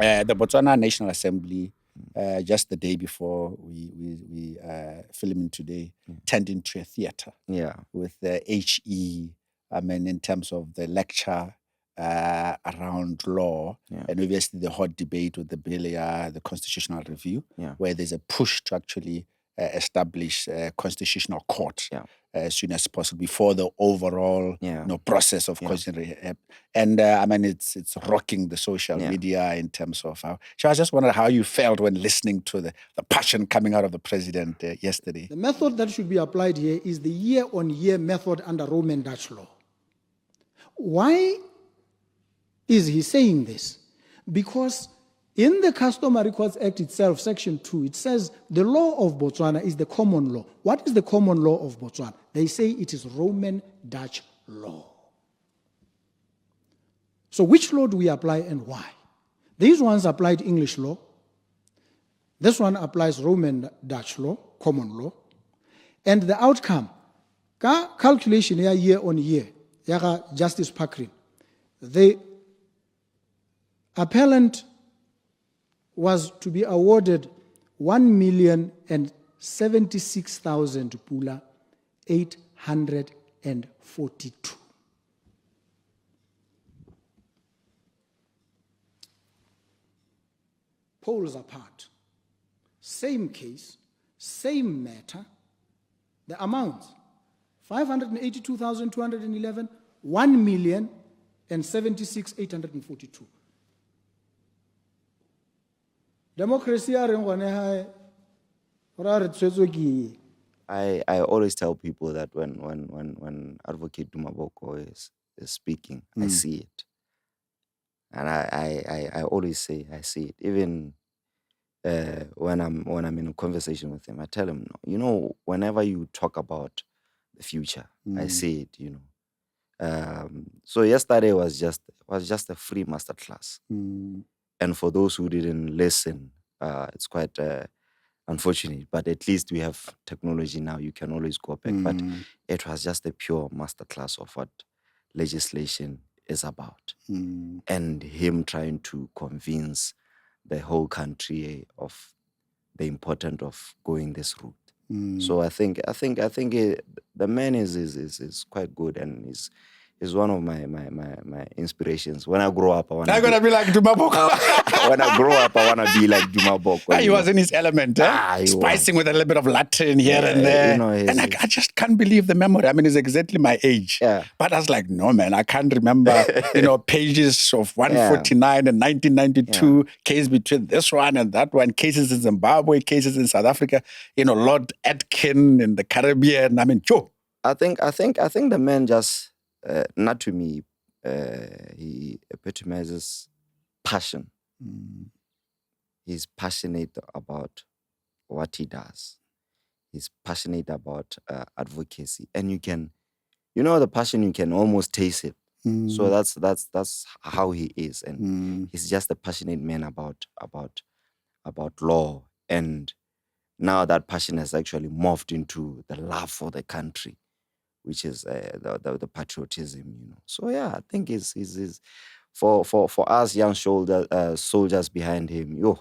The Botswana National Assembly, just the day before we filming today, turned into a theater. Yeah. With the HE, in terms of the lecture around law, and obviously the hot debate with the bill, the constitutional review, where there's a push to actually establish a constitutional court as soon as possible before the overall process of constitutional. And it's rocking the social media in terms of how. So I just wondered how you felt when listening to the passion coming out of the president yesterday. The method that should be applied here is the year-on-year method under Roman Dutch law. Why is he saying this? Because in the Customary Courts Act itself, Section 2, it says the law of Botswana is the common law. What is the common law of Botswana? They say it is Roman Dutch law. So which law do we apply and why? These ones applied English law. This one applies Roman Dutch law, common law. And the outcome, calculation year on year, Justice Pakrin, the appellant was to be awarded 1,076,000 pula 842. Poles apart. Same case, same matter. The amount 582,211, 1,076,842. Democracy I always tell people that when Advocate Duma Boko is speaking, I see it. And I always say I see it. Even when I'm in a conversation with him, I tell him, whenever you talk about the future, I see it, So yesterday was just a free masterclass. And for those who didn't listen, it's quite unfortunate, but at least we have technology now. You can always go back. But it was just a pure masterclass of what legislation is about. And him trying to convince the whole country of the importance of going this route. So I think the man is quite good and is one of my inspirations. When I grow up, I'm gonna be like Duma Boko. When I grow up, I wanna be like Duma Boko. He was in his element, spicing with a little bit of Latin here and there. And I just can't believe the memory. It's exactly my age. Yeah. But I was like, no, man, I can't remember, pages of 149 and 1992, case between this one and that one, cases in Zimbabwe, cases in South Africa, Lord Atkin in the Caribbean. I think the man just, not to me, he epitomizes passion. He's passionate about what he does. He's passionate about advocacy, and you can, the passion, you can almost taste it. So that's how he is, and he's just a passionate man about law, and now that passion has actually morphed into the love for the country, which is the patriotism, So I think is for us young soldiers behind him,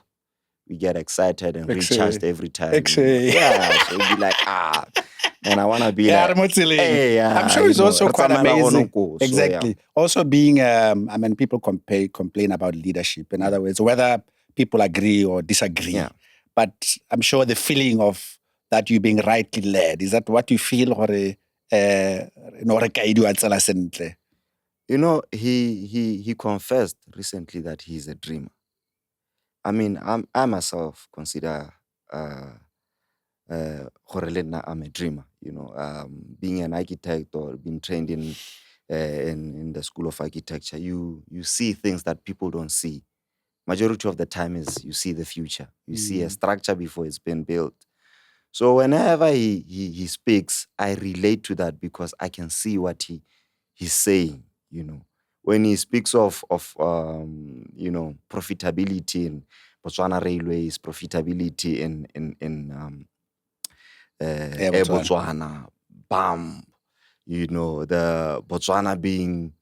we get excited and recharged every time. So we'd be like, and I want to be like, I'm sure it's also quite amazing. Exactly. Also being, people complain about leadership. In other words, whether people agree or disagree. Yeah. But I'm sure the feeling of that you being rightly led, is that what you feel? Or he confessed recently that he's a dreamer. I myself consider I'm a dreamer. Being an architect or being trained in the School of Architecture, you see things that people don't see. Majority of the time is you see the future. You see a structure before it's been built. So whenever he speaks, I relate to that because I can see what he's saying, When he speaks of profitability in Botswana Railways, profitability in Air Botswana, BAM, the Botswana being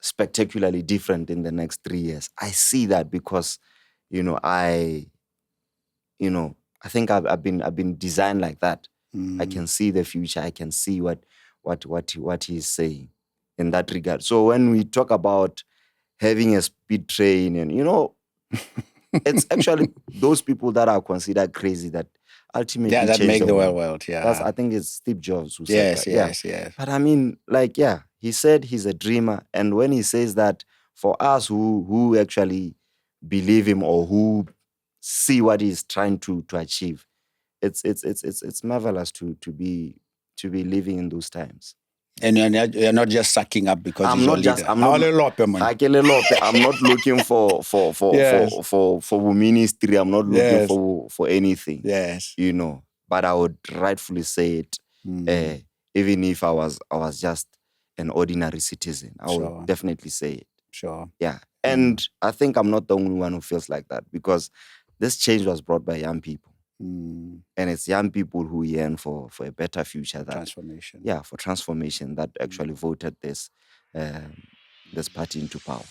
spectacularly different in the next 3 years. I see that because, I think I've been designed like that. I can see the future. I can see what he's saying in that regard. So when we talk about having a speed train, and it's actually those people that are considered crazy that ultimately that change make the world. world. Yeah, I think it's Steve Jobs who said that. Yes. But I mean, he said he's a dreamer, and when he says that, for us who actually believe him or who see what he's trying to achieve, it's marvelous to be living in those times. And you're not just sucking up because he's your leader. I'm not looking for ministry. I'm not looking for anything. Yes. But I would rightfully say it. Even if I was just an ordinary citizen, I would definitely say it. Sure. Yeah. And I think I'm not the only one who feels like that, because this change was brought by young people. And it's young people who yearn for a better future. Transformation. Yeah, for transformation, that actually voted this party into power.